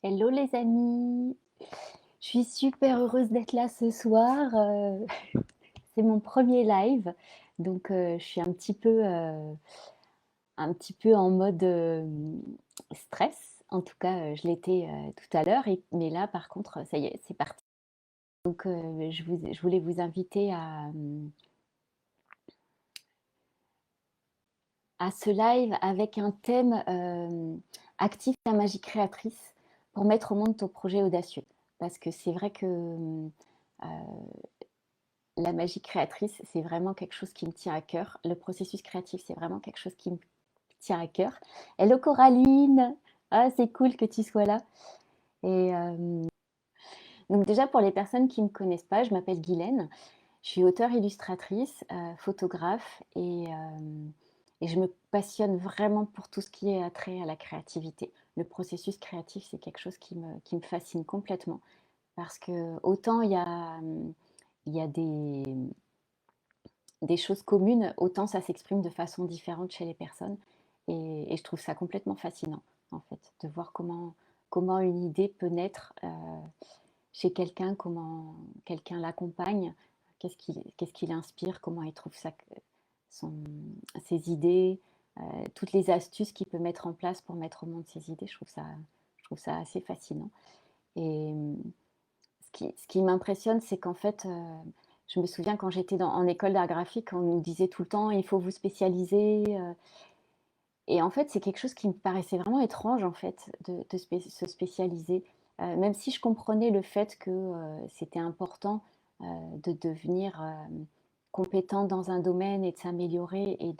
Hello les amis, je suis super heureuse d'être là ce soir. C'est mon premier live, donc je suis un petit peu en mode stress. En tout cas, je l'étais tout à l'heure, mais là par contre, ça y est, c'est parti. Donc je voulais vous inviter à ce live avec un thème active ta magie créatrice pour mettre au monde ton projet audacieux. Parce que c'est vrai que la magie créatrice, c'est vraiment quelque chose qui me tient à cœur. Le processus créatif, c'est vraiment quelque chose qui me tient à cœur. Hello Coraline, ah, c'est cool que tu sois là. Et donc déjà pour les personnes qui ne me connaissent pas, je m'appelle Guylaine. Je suis auteure illustratrice, photographe et je me passionne vraiment pour tout ce qui est attrait à la créativité. Le processus créatif, c'est quelque chose qui me fascine complètement parce que autant il y a des choses communes, autant ça s'exprime de façon différente chez les personnes. Et je trouve ça complètement fascinant, en fait, de voir comment une idée peut naître chez quelqu'un, comment quelqu'un l'accompagne, qu'est-ce qui l'inspire, comment il trouve son, ses idées, toutes les astuces qu'il peut mettre en place pour mettre au monde ses idées. Je trouve ça assez fascinant. Et ce qui m'impressionne, c'est qu'en fait, je me souviens quand j'étais en école d'art graphique, on nous disait tout le temps, il faut vous spécialiser. Et en fait, c'est quelque chose qui me paraissait vraiment étrange, en fait, se spécialiser. Même si je comprenais le fait que c'était important de devenir compétent dans un domaine et de s'améliorer et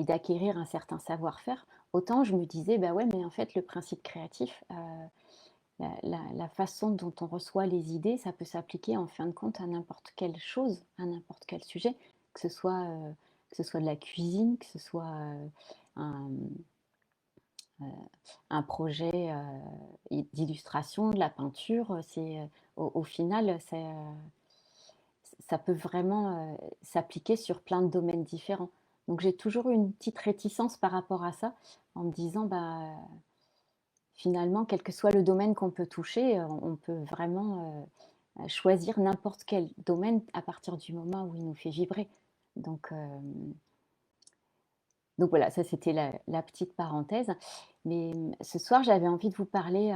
d'acquérir un certain savoir-faire, autant je me disais, bah ouais, mais en fait, le principe créatif, la façon dont on reçoit les idées, ça peut s'appliquer en fin de compte à n'importe quelle chose, à n'importe quel sujet, que ce soit, euh, que ce soit de la cuisine, que ce soit un, euh, un projet d'illustration, de la peinture. Au final, ça peut vraiment s'appliquer sur plein de domaines différents. Donc j'ai toujours eu une petite réticence par rapport à ça, en me disant, bah, finalement, quel que soit le domaine qu'on peut toucher, on peut vraiment choisir n'importe quel domaine à partir du moment où il nous fait vibrer. Donc, euh, donc voilà, ça c'était la petite parenthèse. Mais ce soir, j'avais envie de vous parler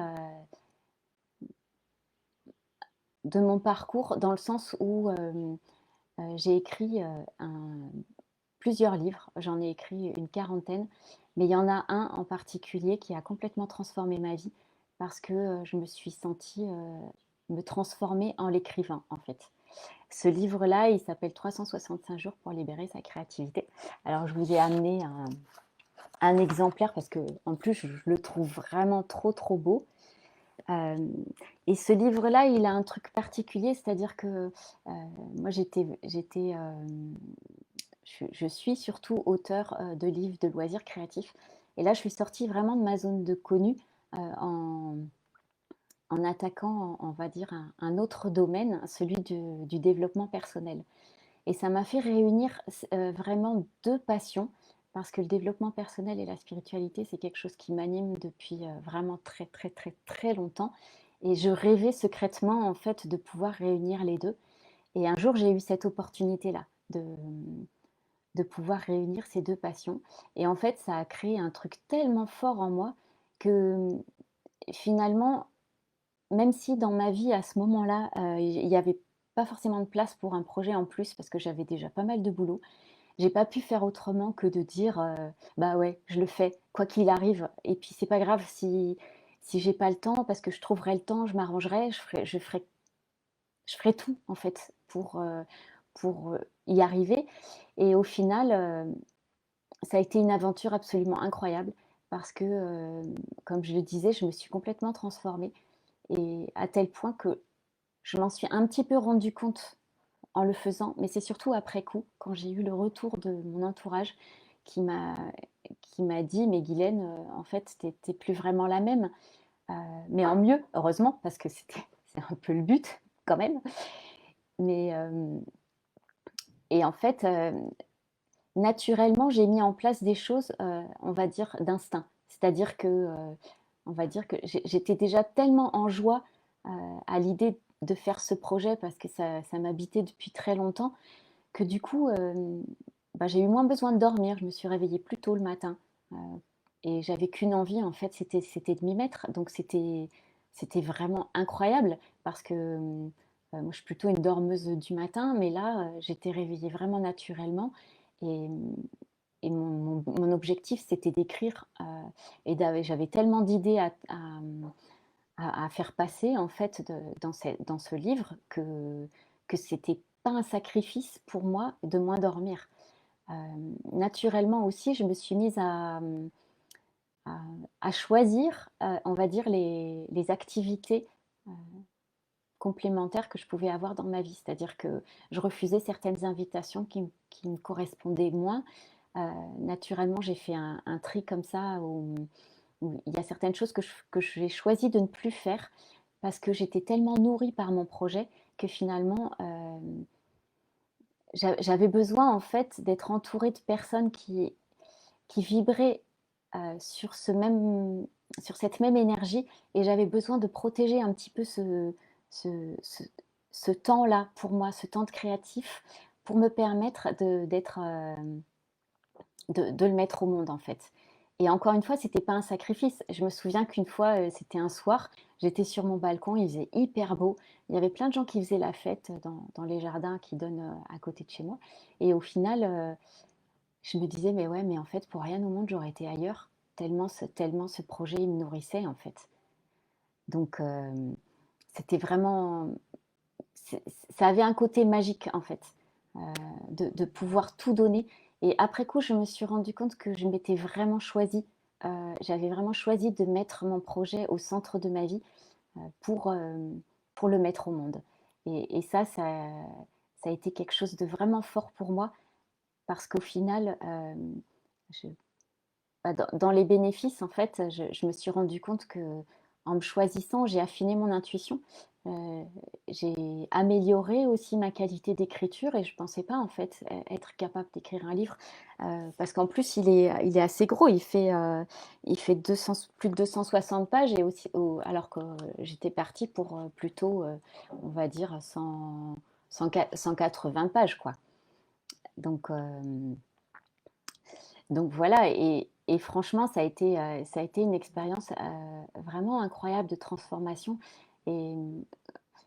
de mon parcours dans le sens où j'ai écrit plusieurs livres. J'en ai écrit une quarantaine, mais il y en a un en particulier qui a complètement transformé ma vie parce que je me suis sentie me transformer en l'écrivain en fait. Ce livre-là, il s'appelle 365 jours pour libérer sa créativité. Alors je vous ai amené un exemplaire parce que en plus je le trouve vraiment trop beau. Euh, et ce livre-là, il a un truc particulier, c'est-à-dire que moi je suis surtout auteur de livres de loisirs créatifs. Et là, je suis sortie vraiment de ma zone de connu en attaquant, on va dire, un autre domaine, celui du développement personnel. Et ça m'a fait réunir vraiment deux passions, parce que le développement personnel et la spiritualité, c'est quelque chose qui m'anime depuis vraiment très longtemps. Et je rêvais secrètement, en fait, de pouvoir réunir les deux. Et un jour, j'ai eu cette opportunité-là de pouvoir réunir ces deux passions. Et en fait, ça a créé un truc tellement fort en moi que finalement, même si dans ma vie, à ce moment-là, il n'y avait pas forcément de place pour un projet en plus parce que j'avais déjà pas mal de boulot, j'ai pas pu faire autrement que de dire bah ouais, je le fais, quoi qu'il arrive. Et puis c'est pas grave si j'ai pas le temps, parce que je trouverai le temps, je m'arrangerai, je ferai tout en fait pour y arriver. Et au final, ça a été une aventure absolument incroyable parce que, comme je le disais, je me suis complètement transformée et à tel point que je m'en suis un petit peu rendu compte en le faisant, mais c'est surtout après coup, quand j'ai eu le retour de mon entourage qui m'a qui m'a dit: «Mais Guylaine, en fait, tu plus vraiment la même», heu, mais en mieux, heureusement, parce que c'est un peu le but quand même. Mais, et en fait, naturellement, j'ai mis en place des choses, on va dire d'instinct. C'est-à-dire que, on va dire que j'étais déjà tellement en joie à l'idée de faire ce projet parce que ça m'habitait depuis très longtemps que du coup, bah, j'ai eu moins besoin de dormir. Je me suis réveillée plus tôt le matin, heu et j'avais qu'une envie en fait, c'était de m'y mettre. Donc c'était vraiment incroyable parce que, moi je suis plutôt une dormeuse du matin, mais là, j'étais réveillée vraiment naturellement et et mon objectif c'était d'écrire, et j'avais tellement d'idées à faire passer en fait dans ce livre que c'était pas un sacrifice pour moi de moins dormir. Naturellement aussi, je me suis mise à, à choisir, on va dire, les activités euh, complémentaires que je pouvais avoir dans ma vie. C'est-à-dire que je refusais certaines invitations qui me correspondaient moins. Naturellement, j'ai fait un tri comme ça où il y a certaines choses que j'ai choisi de ne plus faire parce que j'étais tellement nourrie par mon projet que finalement, j'avais besoin en fait d'être entourée de personnes qui vibraient sur sur cette même énergie et j'avais besoin de protéger un petit peu ce, ce, ce temps-là pour moi, ce temps de créatif pour me permettre de le mettre au monde en fait. Et encore une fois, c'était pas un sacrifice. Je me souviens qu'une fois, c'était un soir, j'étais sur mon balcon, il faisait hyper beau. Il y avait plein de gens qui faisaient la fête dans les jardins qui donnent à côté de chez moi. Et au final, je me disais, mais ouais, mais en fait, pour rien au monde, j'aurais été ailleurs, tellement ce projet, il me nourrissait en fait. Donc, c'était vraiment, c'est- ça avait un côté magique en fait, euh, de pouvoir tout donner. Et après coup, je me suis rendu compte que je m'étais vraiment choisie. J'avais vraiment choisi de mettre mon projet au centre de ma vie euh, pour, euh, pour le mettre au monde. Et ça a été quelque chose de vraiment fort pour moi parce qu'au final, je- bah, dans les bénéfices, en fait, je me suis rendu compte que en me choisissant, j'ai affiné mon intuition. Euh, j'ai amélioré aussi ma qualité d'écriture et je ne pensais pas en fait être capable d'écrire un livre parce qu'en plus il est assez gros, il fait 200, plus de 260 pages et aussi, alors que j'étais partie pour plutôt, on va dire, 180 pages quoi. Donc, donc voilà, et franchement, ça a été une expérience vraiment incroyable de transformation. Et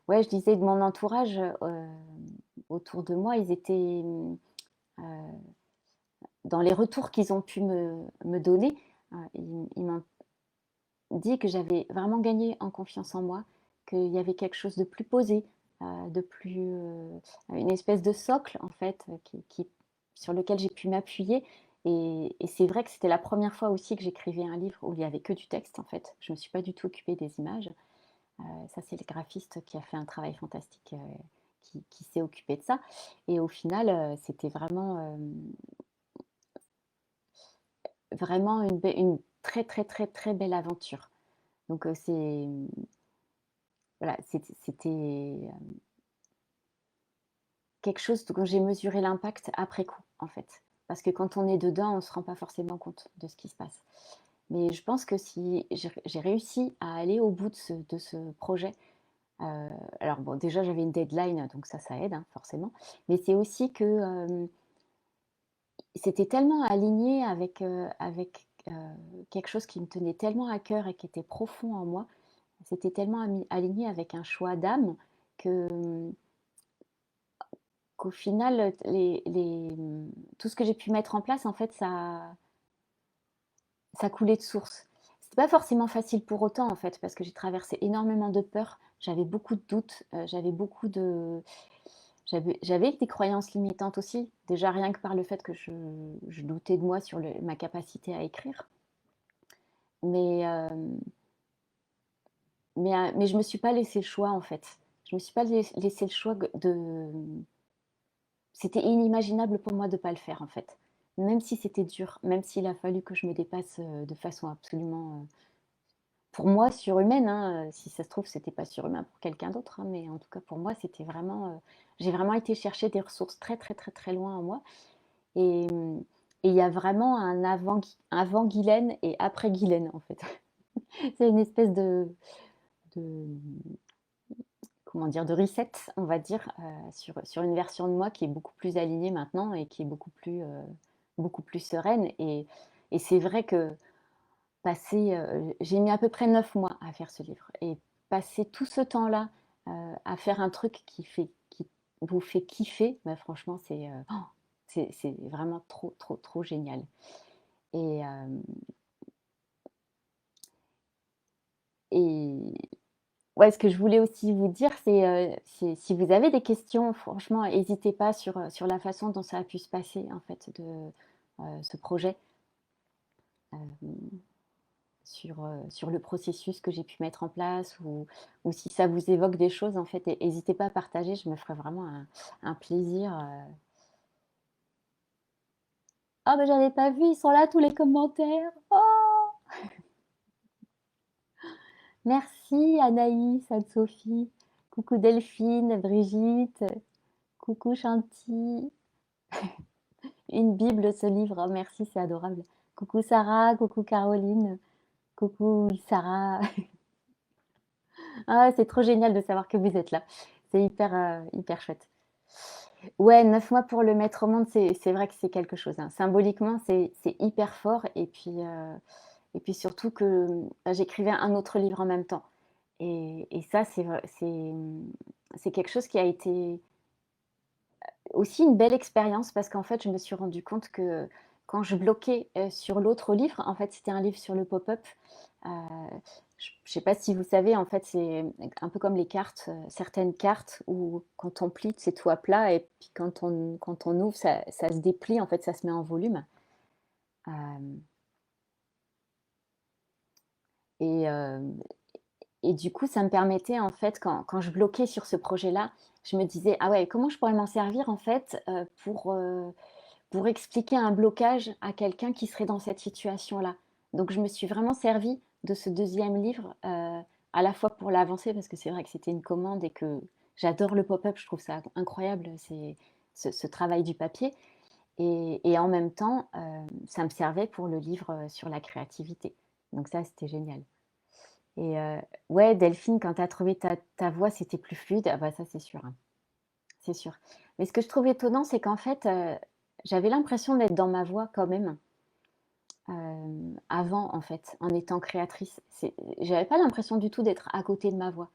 ouais, je disais de mon entourage autour de moi, ils étaient euh, dans les retours qu'ils ont pu me donner, ils m'ont dit que j'avais vraiment gagné en confiance en moi, qu'il y avait quelque chose de plus posé, de plus, une espèce de socle en fait, sur lequel j'ai pu m'appuyer. Et c'est vrai que c'était la première fois aussi que j'écrivais un livre où il n'y avait que du texte en fait. Je ne me suis pas du tout occupée des images. Ça, c'est le graphiste qui a fait un travail fantastique, qui s'est occupé de ça. Et au final, c'était vraiment une très très très très belle aventure. Donc voilà, c'était quelque chose dont j'ai mesuré l'impact après coup, en fait. Parce que quand on est dedans, on ne se rend pas forcément compte de ce qui se passe. Mais je pense que si j'ai réussi à aller au bout de ce projet, alors bon, déjà j'avais une deadline, donc ça aide, hein, forcément. Mais c'est aussi que c'était tellement aligné avec quelque chose qui me tenait tellement à cœur et qui était profond en moi. C'était tellement aligné avec un choix d'âme que qu'au final, tout ce que j'ai pu mettre en place, en fait, ça coulait de source. C'était pas forcément facile pour autant, en fait, parce que j'ai traversé énormément de peurs. J'avais beaucoup de doutes, j'avais des croyances limitantes aussi. Déjà rien que par le fait que je doutais de moi sur ma capacité à écrire. Mais, mais je me suis pas laissé le choix, en fait. Je me suis pas laissé le choix de, c'était inimaginable pour moi de ne pas le faire en fait. Même si c'était dur, même s'il a fallu que je me dépasse de façon absolument, pour moi, surhumaine, hein, si ça se trouve, c'était pas surhumain pour quelqu'un d'autre, hein, mais en tout cas pour moi, c'était vraiment, j'ai vraiment été chercher des ressources très très très très loin en moi. Et et il y a vraiment un avant Guylaine et après Guylaine en fait. C'est une espèce de comment dire? De reset, on va dire, sur une version de moi qui est beaucoup plus alignée maintenant et qui est beaucoup plus sereine et c'est vrai que j'ai mis à peu près 9 mois à faire ce livre et passer tout ce temps-là, à faire un truc qui vous fait kiffer, bah, franchement, c'est vraiment trop, trop, trop génial et hem et ouais, ce que je voulais aussi vous dire, c'est si vous avez des questions, franchement, n'hésitez pas sur la façon dont ça a pu se passer, en fait, ce projet, hem sur le processus que j'ai pu mettre en place ou si ça vous évoque des choses, en fait, n'hésitez pas à partager, je me ferai vraiment un plaisir. Ah, ben j'avais pas vu, ils sont là tous les commentaires. Oh! Merci Anaïs, Anne-Sophie, coucou Delphine, Brigitte, coucou Chanty. Une Bible, ce livre, oh, merci, c'est adorable. Coucou Sarah, coucou Caroline, coucou Sarah. Ah, c'est trop génial de savoir que vous êtes là. C'est hyper chouette. Ouais, 9 mois pour le mettre au monde, c'est vrai que c'est quelque chose, hein. Symboliquement, c'est hyper fort et puis surtout que, j'écrivais un autre livre en même temps et ça, c'est quelque chose qui a été aussi une belle expérience parce qu'en fait, je me suis rendu compte que quand je bloquais, sur l'autre livre, en fait, c'était un livre sur le pop-up, heu, je sais pas si vous savez, en fait, c'est un peu comme les cartes, certaines cartes où quand on plie, c'est tout à plat et puis quand on ouvre, ça se déplie, en fait, ça se met en volume, hem et hem et du coup, ça me permettait, en fait, quand je bloquais sur ce projet-là, je me disais: «Ah ouais, comment je pourrais m'en servir, en fait, pour expliquer un blocage à quelqu'un qui serait dans cette situation-là. Donc je me suis vraiment servie de ce deuxième livre, à la fois pour l'avancer parce que c'est vrai que c'était une commande et que j'adore le pop-up, je trouve ça incroyable, c'est ce travail du papier et en même temps, ça me servait pour le livre, sur la créativité. Donc ça, c'était génial et ouais, Delphine, quand tu as trouvé ta voix, c'était plus fluide. Ah bah ça, c'est sûr, hein, c'est sûr. Mais ce que je trouve étonnant, c'est qu'en fait, j'avais l'impression d'être dans ma voix quand même, avant en fait, en étant créatrice. J'avais pas l'impression du tout d'être à côté de ma voix.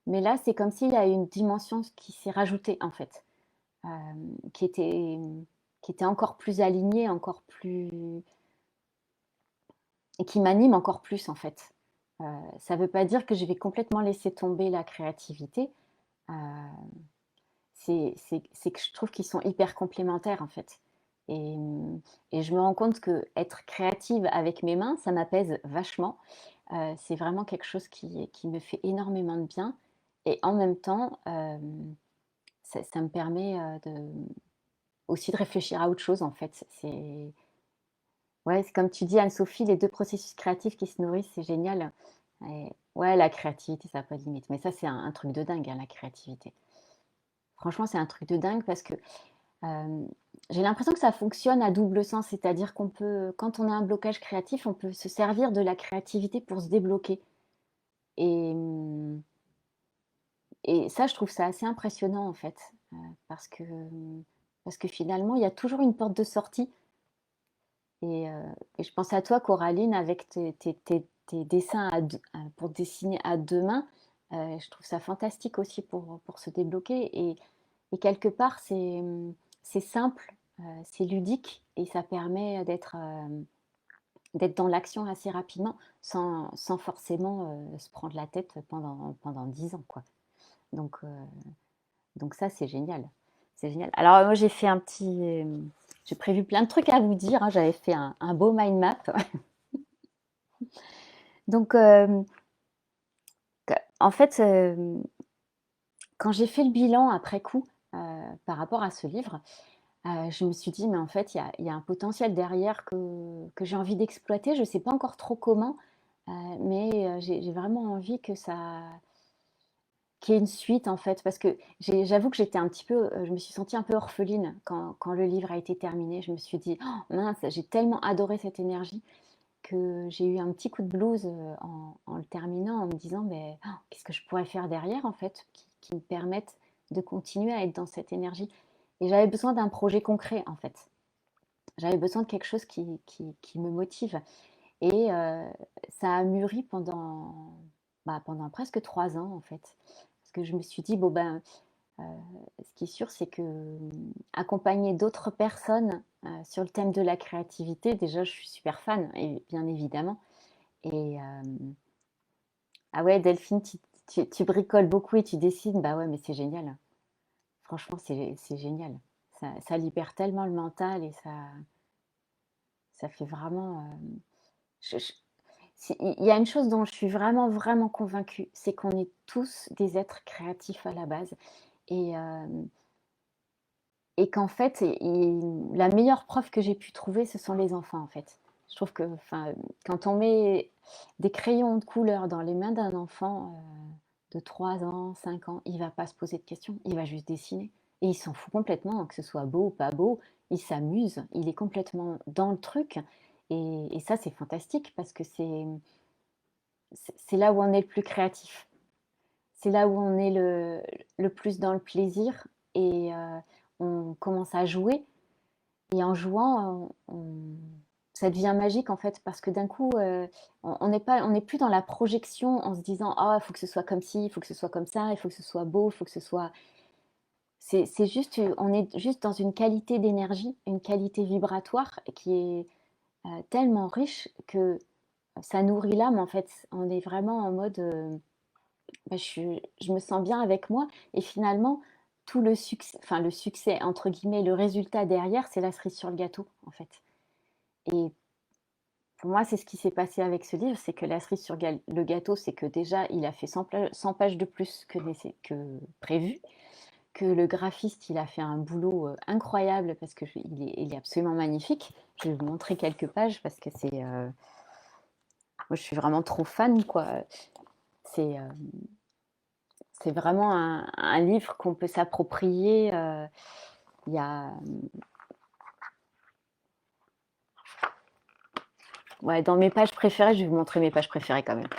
Mais là, c'est comme s'il y a une dimension qui s'est rajoutée en fait, hem, qui était, qui était encore plus alignée, encore plus et qui m'anime encore plus en fait. Ça veut pas dire que je vais complètement laisser tomber la créativité, heu c'est que je trouve qu'ils sont hyper complémentaires, en fait et je me rends compte que être créative avec mes mains, ça m'apaise vachement. C'est vraiment quelque chose qui me fait énormément de bien et en même temps, ça me permet, aussi de réfléchir à autre chose, en fait. Ouais, c'est comme tu dis, Anne-Sophie, les 2 processus créatifs qui se nourrissent, c'est génial et ouais, la créativité, ça a pas de limite mais ça, c'est un truc de dingue, hein, la créativité. Franchement, c'est un truc de dingue parce que Hem, j'ai l'impression que ça fonctionne à double sens, c'est-à-dire qu'on peut quand on a un blocage créatif, on peut se servir de la créativité pour se débloquer et et ça, je trouve ça assez impressionnant, en fait, parce que finalement, il y a toujours une porte de sortie et je pense à toi, Coraline, avec tes dessins pour dessiner à 2 mains, je trouve ça fantastique aussi pour se débloquer et quelque part, c'est simple, c'est ludique et ça permet d'être dans l'action assez rapidement sans forcément, se prendre la tête pendant 10 ans, quoi. Donc heu, donc ça, c'est génial. C'est génial. Alors, moi, j'ai prévu plein de trucs à vous dire, hein. J'avais fait un beau mind map. Donc, en fait, quand j'ai fait le bilan après coup, par rapport à ce livre, je me suis dit: «Mais en fait, il y a un potentiel derrière que j'ai envie d'exploiter». Je ne sais pas encore trop comment, mais j'ai vraiment envie qu'il y ait une suite, en fait. Parce que j'avoue que j'étais un petit peu, je me suis sentie un peu orpheline quand le livre a été terminé. Je me suis dit: «Oh mince, j'ai tellement adoré cette énergie» que j'ai eu un petit coup de blues en le terminant, en me disant, mais qu'est-ce que je pourrais faire derrière, en fait, qui me permette de continuer à être dans cette énergie. Et j'avais besoin d'un projet concret, en fait. J'avais besoin de quelque chose qui me motive. Et ça a mûri pendant presque 3 ans, en fait. Parce que je me suis dit, bon, ben, euh, ce qui est sûr, c'est que accompagner d'autres personnes sur le thème de la créativité, déjà, je suis super fan, et bien évidemment. Et ah ouais, Delphine, tu bricoles beaucoup et tu dessines, bah ouais, mais c'est génial. Franchement, c'est génial. Ça libère tellement le mental et ça fait vraiment. Je- je- il y a une chose dont je suis vraiment, vraiment convaincue, c'est qu'on est tous des êtres créatifs à la base. Et, et qu'en fait, la meilleure preuve que j'ai pu trouver, ce sont les enfants, en fait. Je trouve que enfin, quand on met des crayons de couleur dans les mains d'un enfant de 3 ans, 5 ans, il va pas se poser de questions, il va juste dessiner. Et il s'en fout complètement, que ce soit beau ou pas beau, il s'amuse, il est complètement dans le truc. Et ça, c'est fantastique parce que c'est là où on est le plus créatif. C'est là où on est le plus dans le plaisir et on commence à jouer. Et en jouant, ça devient magique en fait parce que d'un coup, on n'est pas, on n'est plus dans la projection en se disant ah il faut que ce soit comme ci, il faut que ce soit comme ça, il faut que ce soit beau, il faut que ce soit. C'est juste, on est juste dans une qualité d'énergie, une qualité vibratoire qui est tellement riche que ça nourrit l'âme en fait. On est vraiment en mode bah, je me sens bien avec moi et finalement tout le succès, enfin le succès entre guillemets, le résultat derrière, c'est la cerise sur le gâteau en fait. Et pour moi, c'est ce qui s'est passé avec ce livre, c'est que la cerise sur le gâteau, c'est que déjà, il a fait 100 pages de plus que prévu, que le graphiste, il a fait un boulot incroyable parce que il est absolument magnifique. Je vais vous montrer quelques pages parce que moi, je suis vraiment trop fan, quoi. C'est euh, c'est vraiment un livre qu'on peut s'approprier. Il y a, ouais, dans mes pages préférées, je vais vous montrer mes pages préférées quand même.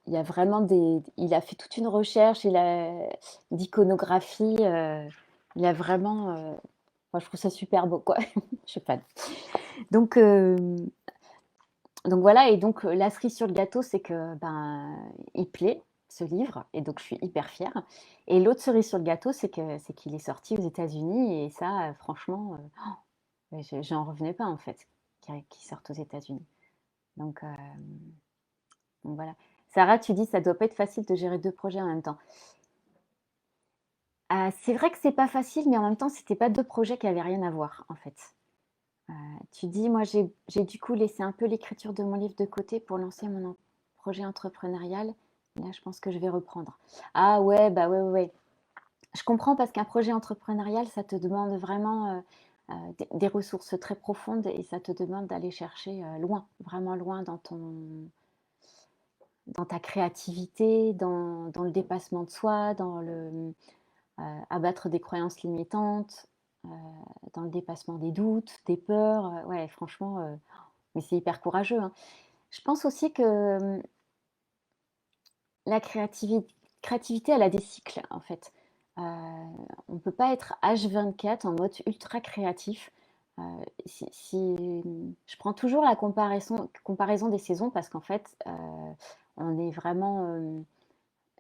Il y a vraiment il a fait toute une recherche, d'iconographie. Il a vraiment, moi, je trouve ça super beau, quoi. Je suis fan. Donc, euh, donc voilà, et donc la cerise sur le gâteau, c'est que ben il plaît ce livre, et donc je suis hyper fière. Et l'autre cerise sur le gâteau, c'est qu'il est sorti aux États-Unis, et ça, franchement, j'en revenais pas en fait, qu'il sorte aux États-Unis. Donc, euh, donc voilà. Sarah, tu dis ça doit pas être facile de gérer deux projets en même temps. C'est vrai que c'est pas facile, mais en même temps, c'était pas deux projets qui avaient rien à voir en fait. Euh, Tu dis, moi j'ai du coup laissé un peu l'écriture de mon livre de côté pour lancer projet entrepreneurial. Là, je pense que je vais reprendre. Ah ouais, bah ouais, ouais, ouais. Je comprends parce qu'un projet entrepreneurial, ça te demande vraiment des ressources très profondes et ça te demande d'aller chercher loin, vraiment loin dans ta créativité, dans le dépassement de soi, dans abattre des croyances limitantes, euh, dans le dépassement des doutes, des peurs. Ouais, franchement, mais c'est hyper courageux, hein. Je pense aussi que la créativité, elle a des cycles, en fait. Euh, on ne peut pas être H24 en mode ultra créatif. Euh, je prends toujours la comparaison des saisons parce qu'en fait, on est vraiment.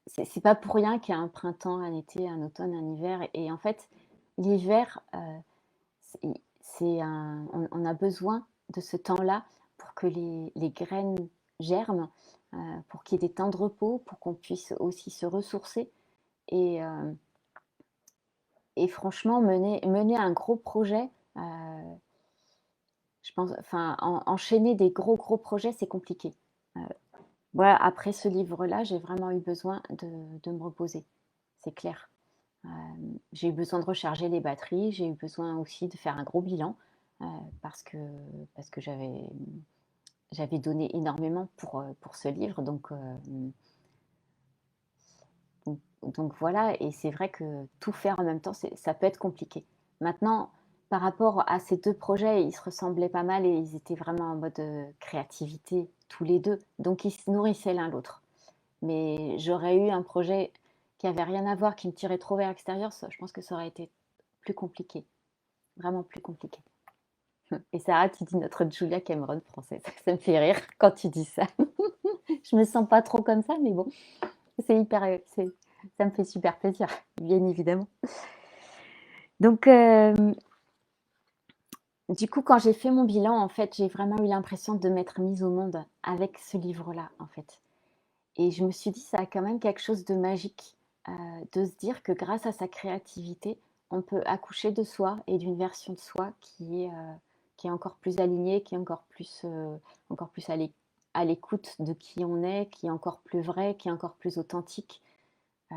C'est pas pour rien qu'il y a un printemps, un été, un automne, un hiver. Et en fait, l'hiver, on a besoin de ce temps-là pour que les graines germent, pour qu'il y ait des temps de repos, pour qu'on puisse aussi se ressourcer. Et, euh, et franchement, mener un gros projet, je pense, enfin, enchaîner des gros, gros projets, c'est compliqué. Euh, voilà, après ce livre-là, j'ai vraiment eu besoin de me reposer, c'est clair. Euh, j'ai eu besoin de recharger les batteries, j'ai eu besoin aussi de faire un gros bilan euh, parce que, parce que j'avais donné énormément pour ce livre. Donc voilà, et c'est vrai que tout faire en même temps, ça peut être compliqué. Maintenant, par rapport à ces 2 projets, ils se ressemblaient pas mal et ils étaient vraiment en mode, créativité tous les 2, donc ils se nourrissaient l'un l'autre. Mais j'aurais eu un projet qui avait rien à voir, qui me tirait trop vers l'extérieur, ça je pense que ça aurait été plus compliqué, vraiment plus compliqué. Et Sarah, tu dis notre Julia Cameron française. Ça me fait rire quand tu dis ça. Je me sens pas trop comme ça, mais bon, c'est hyper, ça me fait super plaisir, bien évidemment. Donc, du coup, quand j'ai fait mon bilan, en fait, j'ai vraiment eu l'impression de m'être mise au monde avec ce livre-là, en fait. Et je me suis dit, ça a quand même quelque chose de magique, de se dire que grâce à sa créativité, on peut accoucher de soi et d'une version de soi qui est encore plus alignée, qui est encore plus à l'écoute de qui on est, qui est encore plus vrai, qui est encore plus authentique. Euh,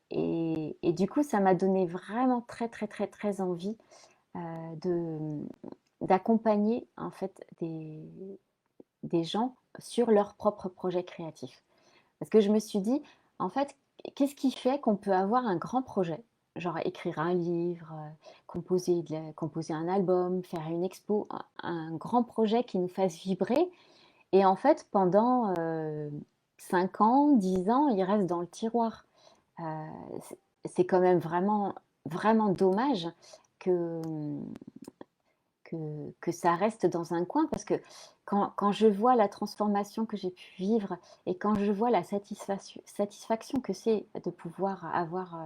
et du coup, ça m'a donné vraiment très, très, très, très envie de d'accompagner en fait des gens sur leur propre projet créatif. Parce que je me suis dit, en fait, qu'est-ce qui fait qu'on peut avoir un grand projet, genre écrire un livre, composer un album, faire une expo, un grand projet qui nous fasse vibrer, et en fait, pendant 5 ans, 10 ans, il reste dans le tiroir. Euh, c'est quand même vraiment, vraiment dommage que, que ça reste dans un coin parce que quand je vois la transformation que j'ai pu vivre et quand je vois la satisfaction que c'est de pouvoir avoir,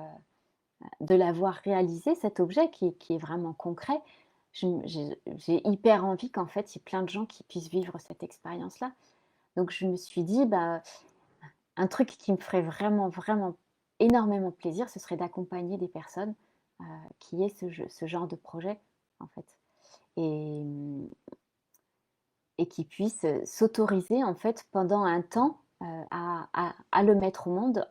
de l'avoir réalisé, cet objet qui est vraiment concret, j'ai hyper envie qu'en fait, il y ait plein de gens qui puissent vivre cette expérience-là. Donc je me suis dit, bah, un truc qui me ferait vraiment, vraiment énormément plaisir, ce serait d'accompagner des personnes qui aient ce genre de projet, en fait. Et, et qui puissent s'autoriser en fait pendant un temps à le mettre au monde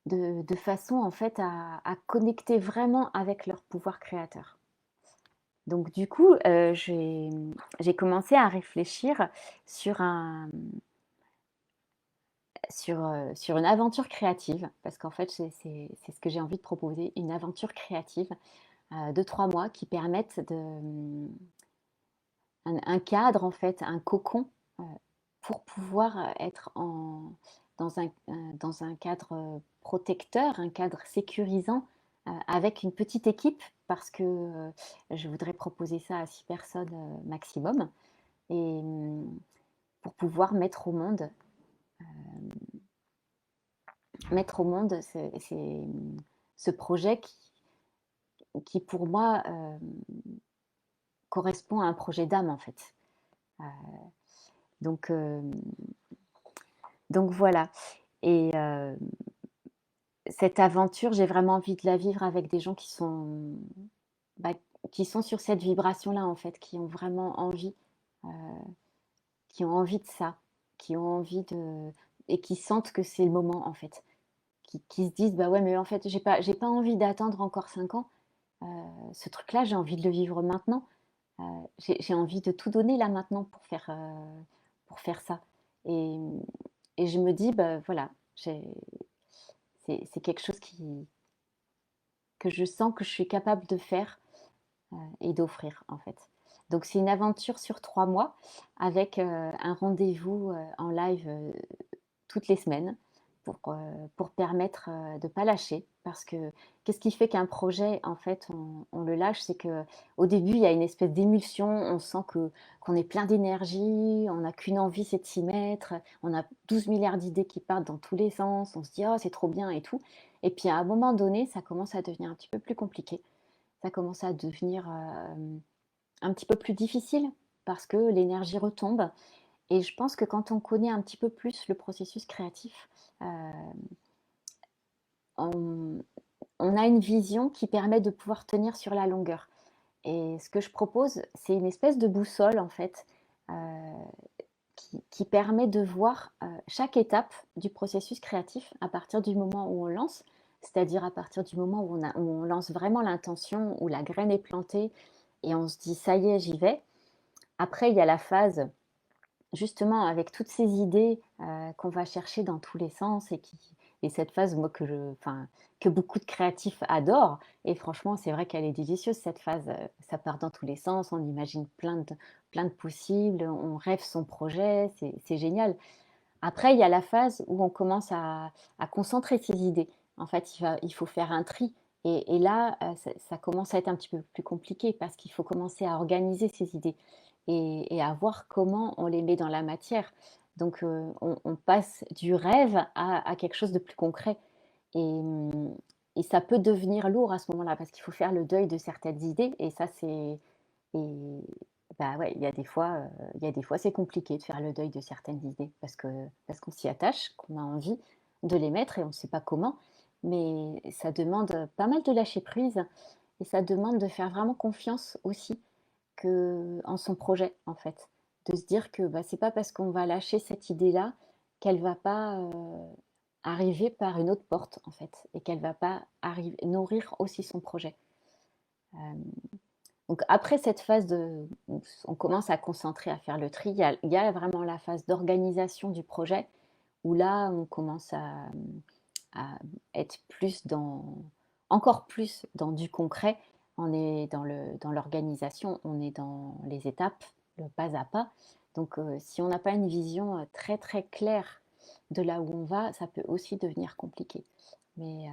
de façon en fait à connecter vraiment avec leur pouvoir créateur. Donc du coup, j'ai commencé à réfléchir sur sur une aventure créative, parce qu'en fait, c'est ce que j'ai envie de proposer, une aventure créative de 3 mois qui permette un cadre, en fait, un cocon euh, pour pouvoir être dans un cadre protecteur, un cadre sécurisant, avec une petite équipe, parce que je voudrais proposer ça à 6 personnes maximum, et pour pouvoir mettre au monde ce projet qui pour moi, correspond à un projet d'âme, en fait. Euh, donc, euh, donc voilà. Et cette aventure, j'ai vraiment envie de la vivre avec des gens bah, qui sont sur cette vibration-là, en fait, qui ont vraiment envie, euh, qui ont envie de ça, qui ont envie de... et qui sentent que c'est le moment, en fait. Qui se disent, bah ouais, mais en fait, j'ai pas envie d'attendre encore 5 ans. Euh, Ce truc-là, j'ai envie de le vivre maintenant. J'ai envie de tout donner là maintenant pour faire ça. Et, et je me dis, bah voilà, c'est quelque chose que je sens que je suis capable de faire et d'offrir en fait. Donc c'est une aventure sur 3 mois avec un rendez-vous en live toutes les semaines pour permettre de ne pas lâcher. Parce que qu'est-ce qui fait qu'un projet, en fait, on le lâche, c'est que au début, il y a une espèce d'émulsion, on sent qu'on est plein d'énergie, on n'a qu'une envie, c'est de s'y mettre, on a 12 milliards d'idées qui partent dans tous les sens, on se dit, oh, c'est trop bien et tout. Et puis à un moment donné, ça commence à devenir un petit peu plus compliqué, ça commence à devenir un petit peu plus difficile parce que l'énergie retombe. Et je pense que quand on connaît un petit peu plus le processus créatif, euh, on, on a une vision qui permet de pouvoir tenir sur la longueur. Et ce que je propose, c'est une espèce de boussole en fait, qui permet de voir chaque étape du processus créatif à partir du moment où on lance, c'est-à-dire à partir du moment où on lance vraiment l'intention, où la graine est plantée et on se dit ça y est, j'y vais. Après, il y a la phase justement avec toutes ces idées qu'on va chercher dans tous les sens et cette phase, moi, que beaucoup de créatifs adorent. Et franchement, c'est vrai qu'elle est délicieuse, cette phase. Ça part dans tous les sens, on imagine plein de possibles, on rêve son projet, c'est génial. Après, il y a la phase où on commence à concentrer ses idées. En fait, il faut faire un tri. Et là, ça commence à être un petit peu plus compliqué parce qu'il faut commencer à organiser ses idées et à voir comment on les met dans la matière. Donc, on passe du rêve à quelque chose de plus concret. Et, et ça peut devenir lourd à ce moment-là parce qu'il faut faire le deuil de certaines idées. Et ça, et bah ouais, il y a des fois, c'est compliqué de faire le deuil de certaines idées parce qu'on s'y attache, qu'on a envie de les mettre et on ne sait pas comment. Mais ça demande pas mal de lâcher prise et ça demande de faire vraiment confiance aussi en son projet, en fait. De se dire que bah, c'est pas parce qu'on va lâcher cette idée-là qu'elle va pas arriver par une autre porte, en fait, et qu'elle va pas nourrir aussi son projet. Euh, donc après cette phase où on commence à concentrer, à faire le tri, il y a vraiment la phase d'organisation du projet où là, on commence à être encore plus dans du concret. On est dans l'organisation, on est dans les étapes, le pas à pas. Donc si on n'a pas une vision très très claire de là où on va, ça peut aussi devenir compliqué. Mais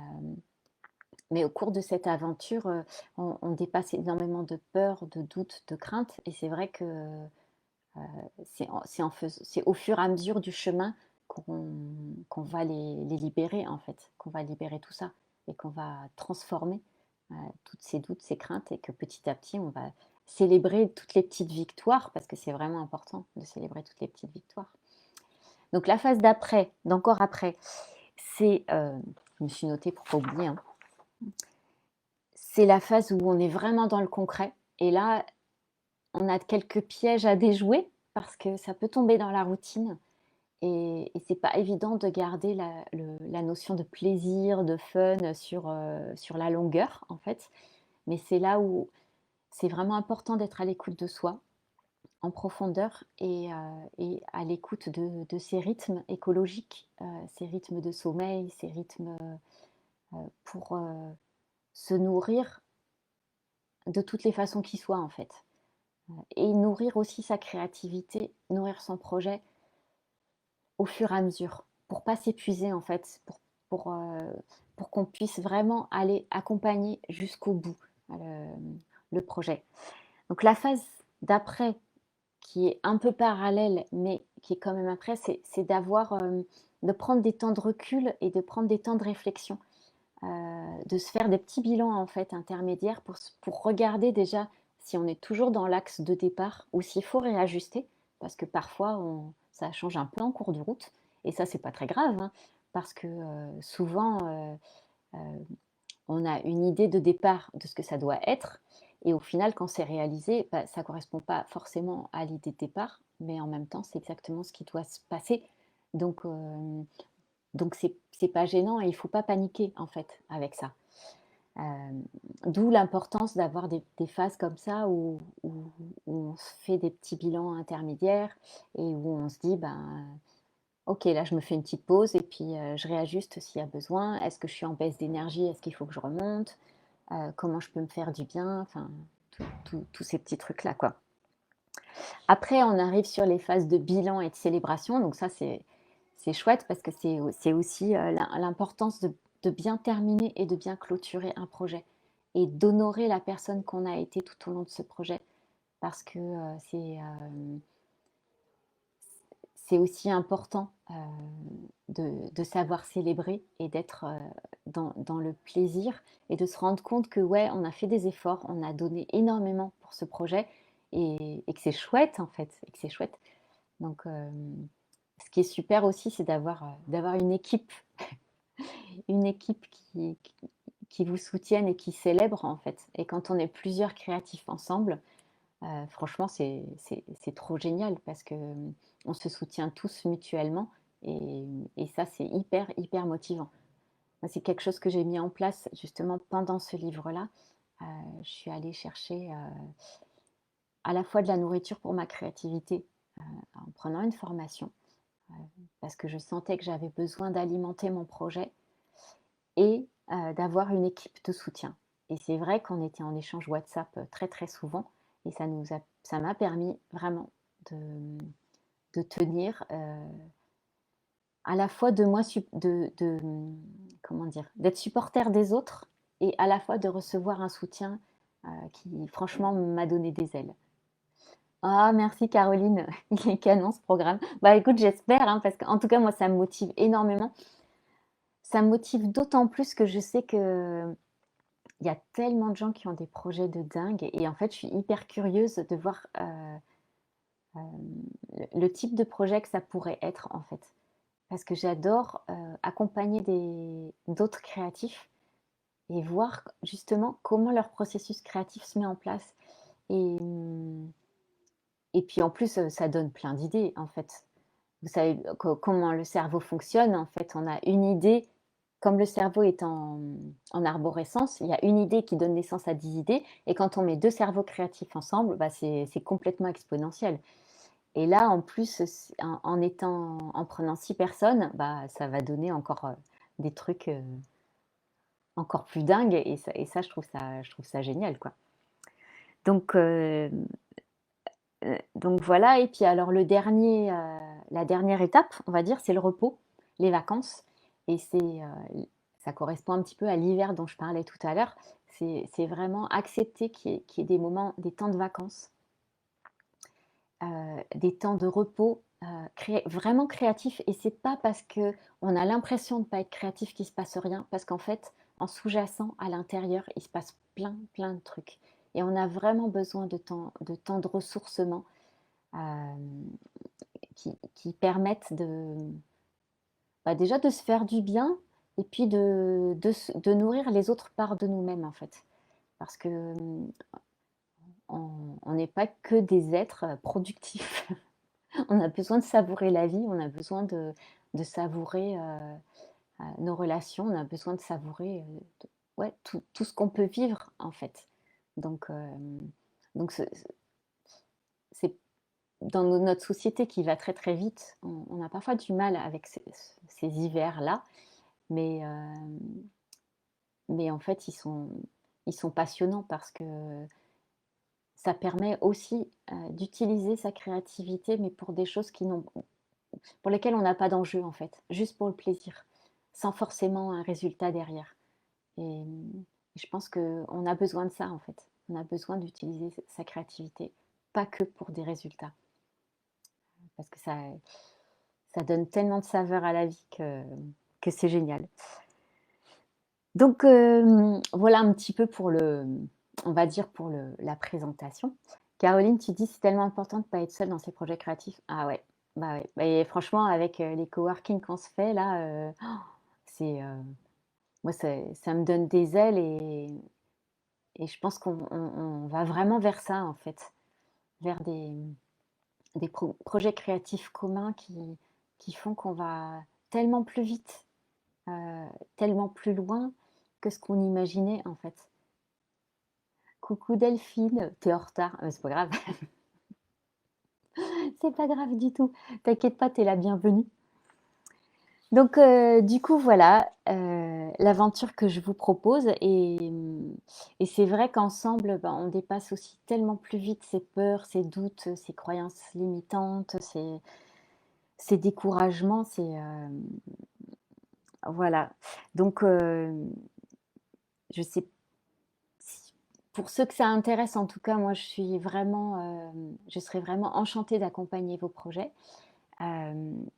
au cours de cette aventure, on dépasse énormément de peurs, de doutes, de craintes. Et c'est vrai que c'est au fur et à mesure du chemin qu'on va les libérer, en fait, qu'on va libérer tout ça et qu'on va transformer toutes ces doutes, ces craintes et que petit à petit, on va célébrer toutes les petites victoires parce que c'est vraiment important de célébrer toutes les petites victoires. Donc la phase d'après, d'encore après, je me suis notée pour ne pas oublier, hein, c'est la phase où on est vraiment dans le concret. Et là, on a quelques pièges à déjouer parce que ça peut tomber dans la routine. Et c'est pas évident de garder la notion de plaisir, de fun sur la longueur, en fait. Mais c'est là où c'est vraiment important d'être à l'écoute de soi, en profondeur, et à l'écoute de ces rythmes écologiques, ces rythmes de sommeil, ces rythmes pour se nourrir de toutes les façons qui soient, en fait. Et nourrir aussi sa créativité, nourrir son projet au fur et à mesure, pour pas s'épuiser en fait, pour, euh, pour qu'on puisse vraiment aller accompagner jusqu'au bout le projet. Donc la phase d'après, qui est un peu parallèle, mais qui est quand même après, c'est de prendre des temps de recul et de prendre des temps de réflexion, de se faire des petits bilans en fait intermédiaires pour regarder déjà si on est toujours dans l'axe de départ ou s'il faut réajuster, parce que parfois ça change un peu en cours de route, et ça c'est pas très grave, hein, parce que souvent euh, on a une idée de départ de ce que ça doit être, et au final quand c'est réalisé, bah, ça correspond pas forcément à l'idée de départ, mais en même temps c'est exactement ce qui doit se passer. Donc, donc c'est pas gênant et il faut pas paniquer en fait avec ça. D'où l'importance d'avoir des phases comme ça où on se fait des petits bilans intermédiaires et où on se dit, ben, ok, là je me fais une petite pause et puis je réajuste s'il y a besoin. Est-ce que je suis en baisse d'énergie? Est-ce qu'il faut que je remonte? Comment je peux me faire du bien? Enfin, tous ces petits trucs-là, quoi. Après, on arrive sur les phases de bilan et de célébration. Donc ça, c'est chouette parce que c'est aussi l'importance de bien terminer et de bien clôturer un projet et d'honorer la personne qu'on a été tout au long de ce projet parce que c'est aussi important de savoir célébrer et d'être dans le plaisir et de se rendre compte que ouais, on a fait des efforts, on a donné énormément pour ce projet et que c'est chouette en fait, et que c'est chouette. Donc, ce qui est super aussi, c'est d'avoir une équipe qui vous soutienne et qui célèbre en fait. Et quand on est plusieurs créatifs ensemble, franchement, c'est trop génial parce que on se soutient tous mutuellement et ça, c'est hyper, hyper motivant. Moi, c'est quelque chose que j'ai mis en place justement pendant ce livre-là. Je suis allée chercher à la fois de la nourriture pour ma créativité en prenant une formation parce que je sentais que j'avais besoin d'alimenter mon projet et d'avoir une équipe de soutien. Et c'est vrai qu'on était en échange WhatsApp très très souvent et ça m'a permis vraiment de, de tenir à la fois de moi comment dire, d'être supporter des autres et à la fois de recevoir un soutien qui franchement m'a donné des ailes. Ah, merci Caroline, il est canon ce programme. Bah écoute, j'espère, hein, parce qu'en tout cas, moi, ça me motive énormément. Ça me motive d'autant plus que je sais que il y a tellement de gens qui ont des projets de dingue et en fait, je suis hyper curieuse de voir le type de projet que ça pourrait être en fait. Parce que j'adore accompagner d'autres créatifs et voir justement comment leur processus créatif se met en place. Et, et puis en plus, ça donne plein d'idées en fait. Vous savez comment le cerveau fonctionne. En fait, on a une idée, comme le cerveau est en arborescence, il y a une idée qui donne naissance à 10 idées. Et quand on met deux cerveaux créatifs ensemble, bah, c'est complètement exponentiel. Et là, en plus, en prenant 6 personnes, bah, ça va donner encore des trucs encore plus dingues. Et ça, je trouve ça génial, quoi. Donc, voilà. Et puis alors la dernière étape, on va dire, c'est le repos, les vacances. Et ça correspond un petit peu à l'hiver dont je parlais tout à l'heure. C'est vraiment accepter qu'il y ait des moments, des temps de vacances, des temps de repos vraiment créatifs. Et c'est pas parce que on a l'impression de ne pas être créatif qu'il se passe rien, parce qu'en fait, en sous-jacent, à l'intérieur, il se passe plein, plein de trucs. Et on a vraiment besoin de temps de ressourcement euh, qui permettent bah, déjà de se faire du bien et puis de nourrir les autres parts de nous-mêmes en fait. Parce que on n'est pas que des êtres productifs. On a besoin de savourer la vie, on a besoin de savourer nos relations, on a besoin de savourer ouais, tout ce qu'on peut vivre en fait. Donc, donc c'est dans notre société qui va très très vite, on a parfois du mal avec ces hivers-là, mais, mais en fait ils sont passionnants parce que ça permet aussi d'utiliser sa créativité, mais pour des choses pour lesquelles on n'a pas d'enjeu en fait, juste pour le plaisir, sans forcément un résultat derrière. Et je pense qu'on a besoin de ça en fait. On a besoin d'utiliser sa créativité, pas que pour des résultats, parce que ça donne tellement de saveur à la vie que c'est génial. Donc voilà un petit peu on va dire pour la présentation. Caroline, tu dis c'est tellement important de ne pas être seule dans ses projets créatifs. Ah ouais, bah ouais. Et franchement, avec les coworking qu'on se fait là, c'est moi ça me donne des ailes et je pense qu'on va vraiment vers ça en fait, vers des projets créatifs communs qui font qu'on va tellement plus vite, tellement plus loin que ce qu'on imaginait en fait. Coucou Delphine, t'es en retard. C'est pas grave, c'est pas grave du tout. T'inquiète pas, t'es la bienvenue. Donc, du coup, voilà l'aventure que je vous propose. Et c'est vrai qu'ensemble, ben, on dépasse aussi tellement plus vite ces peurs, ces doutes, ces croyances limitantes, ces découragements. Voilà. Donc, je sais pour ceux que ça intéresse, en tout cas, moi, je serais vraiment enchantée d'accompagner vos projets.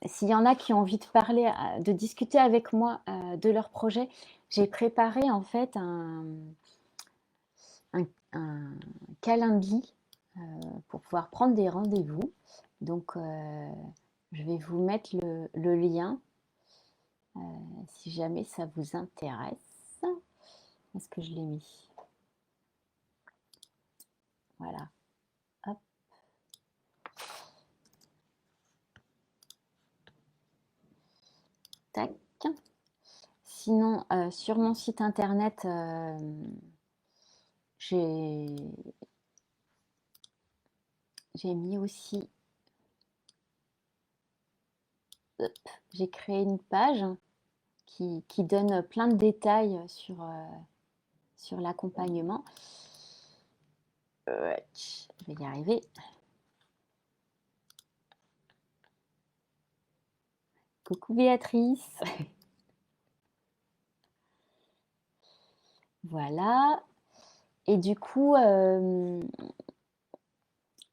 S'il y en a qui ont envie de parler, de discuter avec moi de leur projet, j'ai préparé en fait un calendly pour pouvoir prendre des rendez-vous. Donc, je vais vous mettre le lien si jamais ça vous intéresse. Est-ce que je l'ai mis? Voilà. Hop. Tac. Sinon, sur mon site internet, j'ai mis aussi, j'ai créé une page qui donne plein de détails sur l'accompagnement. Je vais y arriver. Coucou Béatrice. Voilà. Et du coup,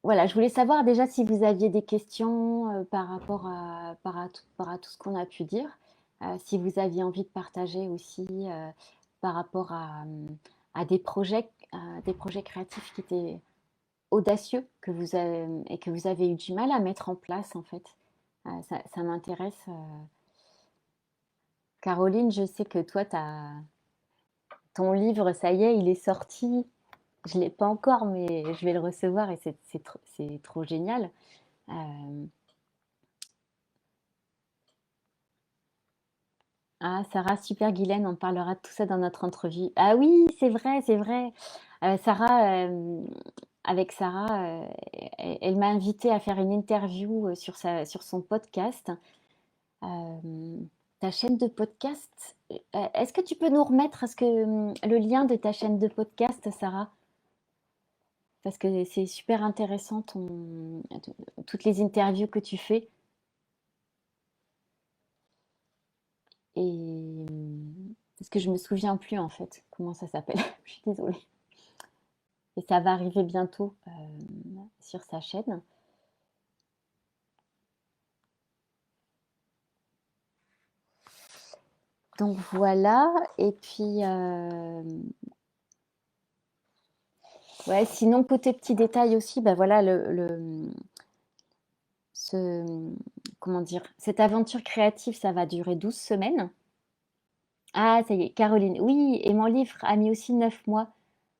voilà, je voulais savoir déjà si vous aviez des questions par rapport à tout ce qu'on a pu dire. Si vous aviez envie de partager aussi par rapport à des projets créatifs qui étaient audacieux et que vous avez eu du mal à mettre en place en fait. Ça m'intéresse. Caroline, je sais que toi, ton livre, ça y est, il est sorti. Je ne l'ai pas encore, mais je vais le recevoir et c'est trop génial. Euh, Ah, Sarah, super Guylaine, on parlera de tout ça dans notre entrevue. Ah oui, c'est vrai, c'est vrai. Sarah, avec Sarah, elle m'a invitée à faire une interview sur son podcast. Euh, Ta chaîne de podcast, est-ce que tu peux nous remettre le lien de ta chaîne de podcast, Sarah? Parce que c'est super intéressant toutes les interviews que tu fais. Et parce que je me souviens plus en fait comment ça s'appelle. Je suis désolée. Et ça va arriver bientôt sur sa chaîne. Donc voilà. Et puis, ouais, sinon, côté petit détail aussi, bah voilà, ce, comment dire, cette aventure créative, ça va durer 12 semaines. Ah, ça y est, Caroline. Oui, et mon livre a mis aussi 9 mois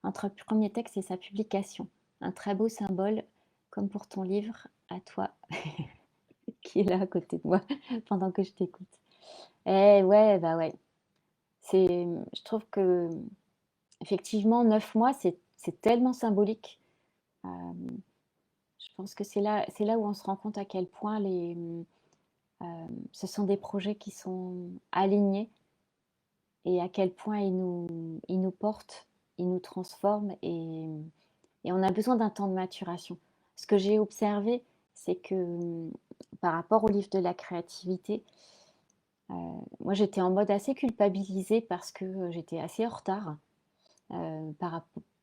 entre le premier texte et sa publication. Un très beau symbole, comme pour ton livre, à toi, qui est là à côté de moi pendant que je t'écoute. Eh ouais, bah ouais. Je trouve que effectivement, 9 mois, c'est tellement symbolique. Euh, je pense que c'est là où on se rend compte à quel point ce sont des projets qui sont alignés et à quel point ils nous portent, ils nous transforment et on a besoin d'un temps de maturation. Ce que j'ai observé, c'est que par rapport au livre de la créativité, moi j'étais en mode assez culpabilisée parce que j'étais assez en retard.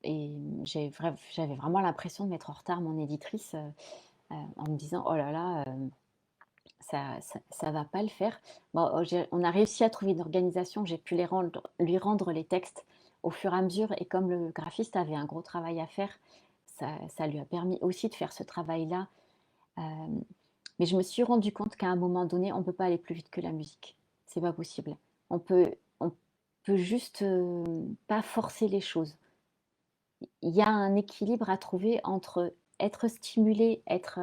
Et j'avais vraiment l'impression de mettre en retard mon éditrice en me disant oh là là, ça va pas le faire. Bon, on a réussi à trouver une organisation, j'ai pu lui rendre les textes au fur et à mesure. Et comme le graphiste avait un gros travail à faire, ça lui a permis aussi de faire ce travail-là. Euh, mais je me suis rendu compte qu'à un moment donné, on ne peut pas aller plus vite que la musique. C'est pas possible. On peut juste pas forcer les choses. Il y a un équilibre à trouver entre être stimulé, être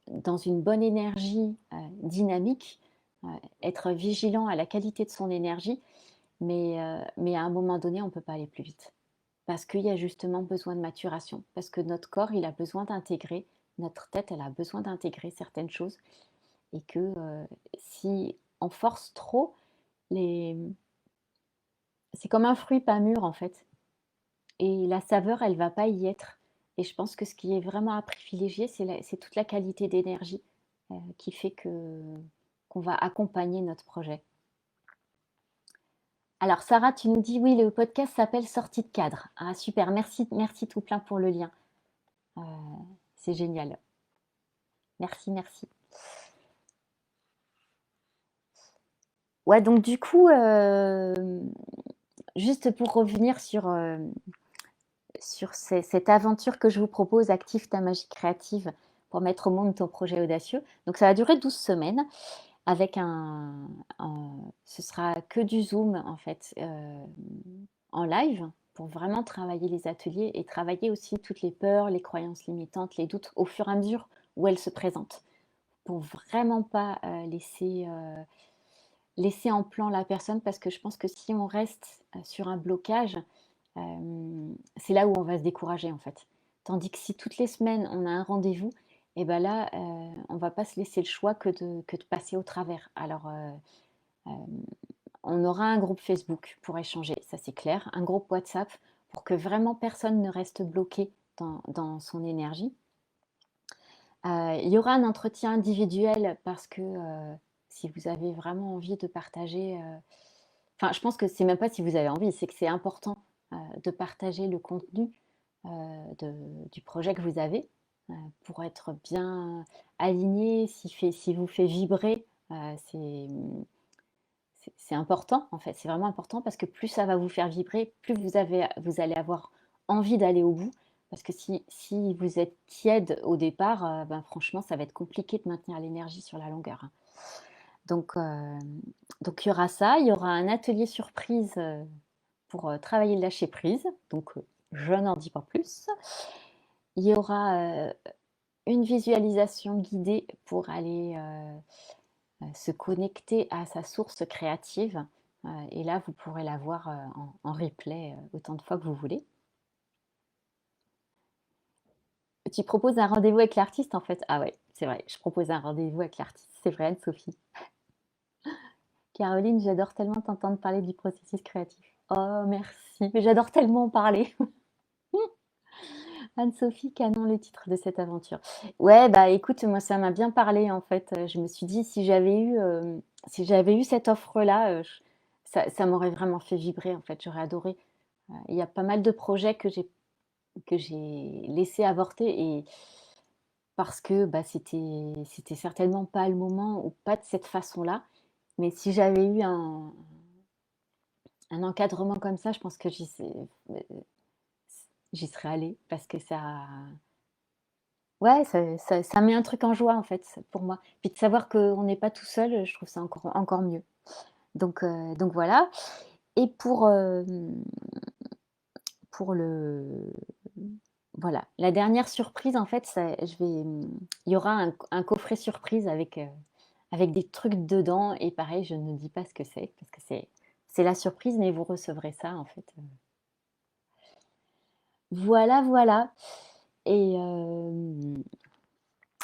dans une bonne énergie dynamique, être vigilant à la qualité de son énergie, mais à un moment donné, on ne peut pas aller plus vite. Parce qu'il y a justement besoin de maturation, parce que notre corps, il a besoin d'intégrer, notre tête, elle a besoin d'intégrer certaines choses, et que si on force trop, les... c'est comme un fruit pas mûr en fait. Et la saveur, elle va pas y être. Et je pense que ce qui est vraiment à privilégier, c'est toute la qualité d'énergie qui fait qu'on va accompagner notre projet. Alors Sarah, tu nous dis oui, le podcast s'appelle Sortie de cadre. Ah super, merci, merci tout plein pour le lien. Euh, c'est génial. Merci, merci. Ouais, donc du coup, juste pour revenir sur cette aventure que je vous propose, Active ta magie créative pour mettre au monde ton projet audacieux. Donc ça va durer 12 semaines avec ce sera que du Zoom en fait, en live pour vraiment travailler les ateliers et travailler aussi toutes les peurs, les croyances limitantes, les doutes au fur et à mesure où elles se présentent pour vraiment pas laisser en plan la personne parce que je pense que si on reste sur un blocage, c'est là où on va se décourager en fait. Tandis que si toutes les semaines on a un rendez-vous et ben là, on va pas se laisser le choix que de passer au travers. Alors, on aura un groupe Facebook pour échanger, ça c'est clair, un groupe WhatsApp pour que vraiment personne ne reste bloqué dans son énergie. Il y aura un entretien individuel parce que, si vous avez vraiment envie de partager, enfin, je pense que c'est même pas si vous avez envie, c'est que c'est important, de partager le contenu, heu, de du projet que vous avez, pour être bien aligné, si vous fait vibrer, c'est, c'est important, en fait. C'est vraiment important parce que plus ça va vous faire vibrer, plus vous allez avoir envie d'aller au bout. Parce que si vous êtes tiède au départ, ben, franchement, ça va être compliqué de maintenir l'énergie sur la longueur, hein. Donc, il y aura ça, il y aura un atelier surprise, pour, travailler le lâcher prise, donc, je n'en dis pas plus. Il y aura, une visualisation guidée pour aller, se connecter à sa source créative, et là, vous pourrez la voir, en replay, autant de fois que vous voulez. Tu proposes un rendez-vous avec l'artiste, en fait? Ah ouais, c'est vrai, je propose un rendez-vous avec l'artiste, c'est vrai, Anne-Sophie. Caroline, j'adore tellement t'entendre parler du processus créatif. Oh merci, mais j'adore tellement en parler. Anne-Sophie Canon, le titre de cette aventure. Ouais, bah écoute, moi ça m'a bien parlé en fait. Je me suis dit si j'avais eu cette offre-là, ça m'aurait vraiment fait vibrer en fait. J'aurais adoré. Il y a pas mal de projets que j'ai laissé avorter et parce que bah, c'était certainement pas le moment ou pas de cette façon-là. Mais si j'avais eu un encadrement comme ça, je pense que j'y serais allée parce que ouais, ça met un truc en joie en fait, pour moi. Puis de savoir qu'on n'est pas tout seul, je trouve ça encore mieux. Donc voilà. Et pour le voilà, la dernière surprise en fait, il y aura un coffret surprise avec des trucs dedans et pareil, je ne dis pas ce que c'est parce que c'est la surprise, mais vous recevrez ça en fait. Voilà, voilà. Et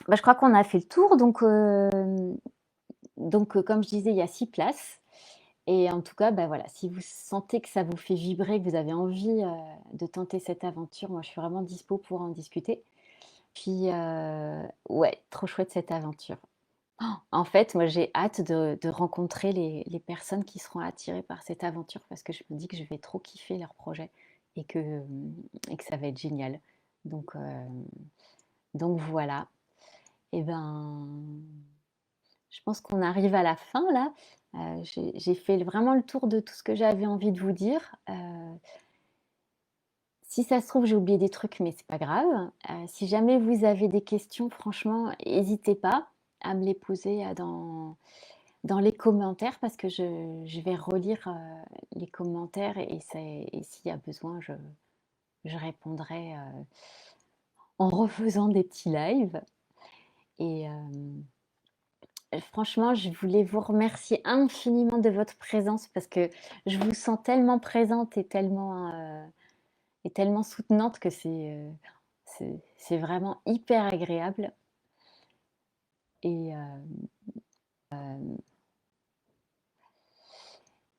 bah, je crois qu'on a fait le tour donc, comme je disais, il y a 6 places et en tout cas, bah, voilà, si vous sentez que ça vous fait vibrer, que vous avez envie, de tenter cette aventure, moi, je suis vraiment dispo pour en discuter. Puis, ouais, trop chouette cette aventure. En fait, moi, j'ai hâte de rencontrer les personnes qui seront attirées par cette aventure parce que je me dis que je vais trop kiffer leur projet et que ça va être génial. Donc, voilà. Et ben je pense qu'on arrive à la fin là. J'ai fait vraiment le tour de tout ce que j'avais envie de vous dire. Si ça se trouve, j'ai oublié des trucs, mais c'est pas grave. Si jamais vous avez des questions, franchement, n'hésitez pas à me les poser dans les commentaires parce que je vais relire les commentaires et s'il y a besoin, je répondrai en refaisant des petits lives. Et franchement, je voulais vous remercier infiniment de votre présence parce que je vous sens tellement présente et tellement soutenante que c'est vraiment hyper agréable. Et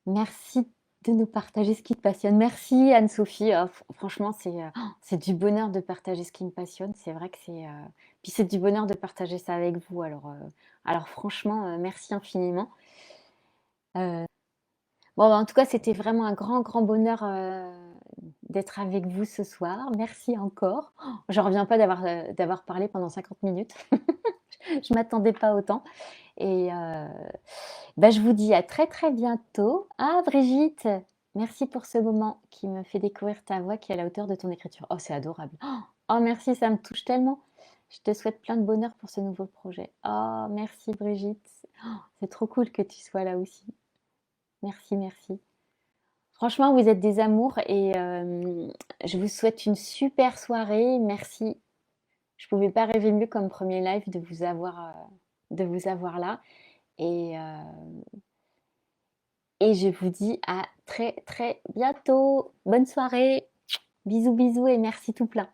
merci de nous partager ce qui te passionne. Merci Anne-Sophie. Franchement, c'est du bonheur de partager ce qui me passionne. C'est vrai que puis c'est du bonheur de partager ça avec vous. Alors franchement, merci infiniment. Euh, Bon, bah, en tout cas, c'était vraiment un grand, grand bonheur d'être avec vous ce soir. Merci encore. Je n'en reviens pas d'avoir parlé pendant 50 minutes. Je ne m'attendais pas autant. Et bah, je vous dis à très, très bientôt. Ah, Brigitte, merci pour ce moment qui me fait découvrir ta voix qui est à la hauteur de ton écriture. Oh, c'est adorable. Oh, merci, ça me touche tellement. Je te souhaite plein de bonheur pour ce nouveau projet. Oh, merci, Brigitte. C'est trop cool que tu sois là aussi. Merci, merci. Franchement, vous êtes des amours et je vous souhaite une super soirée. Merci. Je pouvais pas rêver mieux comme premier live de vous avoir là. Et, je vous dis à très très bientôt. Bonne soirée. Bisous bisous et merci tout plein.